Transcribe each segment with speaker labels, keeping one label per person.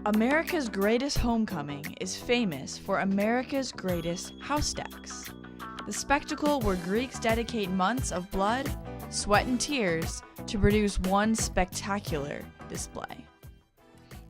Speaker 1: America's Greatest Homecoming is famous for America's greatest house stacks, the spectacle where Greeks dedicate months of blood, sweat, and tears to produce one spectacular display.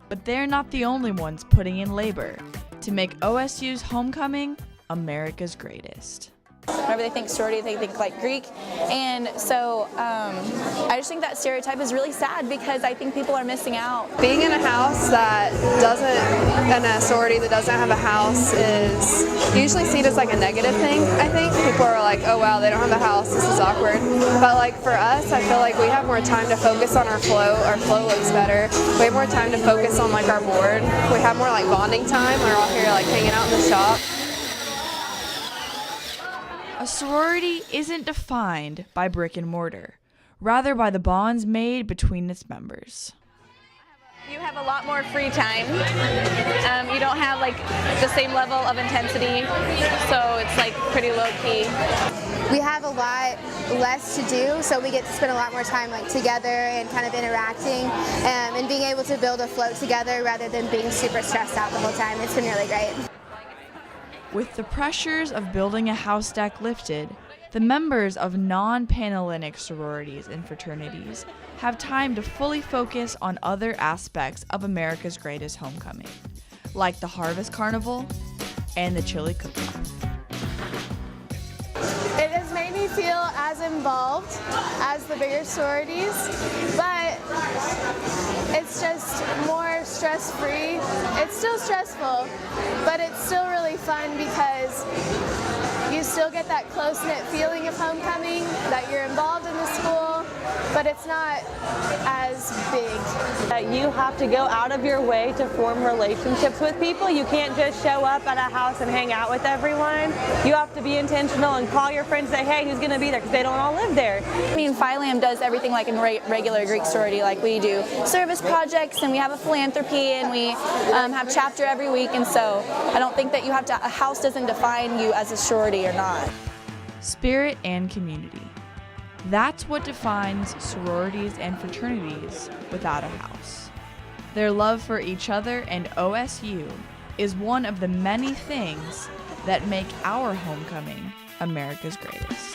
Speaker 1: But they're not the only ones putting in labor to make OSU's homecoming America's greatest.
Speaker 2: Whenever they think sorority, they think like Greek, and so I just think that stereotype is really sad because I think people are missing out.
Speaker 3: Being in a house that in a sorority that doesn't have a house is usually seen as like a negative thing, I think. People are like, oh wow, they don't have a house, this is awkward. But like for us, I feel like we have more time to focus on our flow looks better. We have more time to focus on like our board. We have more like bonding time, we're all here like hanging out in the shop.
Speaker 1: A sorority isn't defined by brick and mortar, rather by the bonds made between its members.
Speaker 2: You have a lot more free time. You don't have like the same level of intensity, so it's like pretty low key.
Speaker 4: We have a lot less to do, so we get to spend a lot more time like together and kind of interacting and being able to build a flow together rather than being super stressed out the whole time. It's been really great.
Speaker 1: With the pressures of building a house stack lifted, the members of non-Panhellenic sororities and fraternities have time to fully focus on other aspects of America's greatest homecoming, like the Harvest Carnival and the Chili Cook-Off.
Speaker 5: It has made me feel as involved as the bigger sororities, but it's just more stress-free. It's still stressful, but it's still really fun because you still get that close-knit feeling of homecoming, that you're involved in the school, but it's not as big.
Speaker 6: You have to go out of your way to form relationships with people. You can't just show up at a house and hang out with everyone. You have to be intentional and call your friends and say, hey, who's going to be there? Because they don't all live there.
Speaker 2: I mean, Phi Lam does everything like in regular Greek sorority, like we do service projects and we have a philanthropy and we have chapter every week, and so I don't think that a house doesn't define you as a sorority or not.
Speaker 1: Spirit and community. That's what defines sororities and fraternities without a house. Their love for each other and OSU is one of the many things that make our homecoming America's greatest.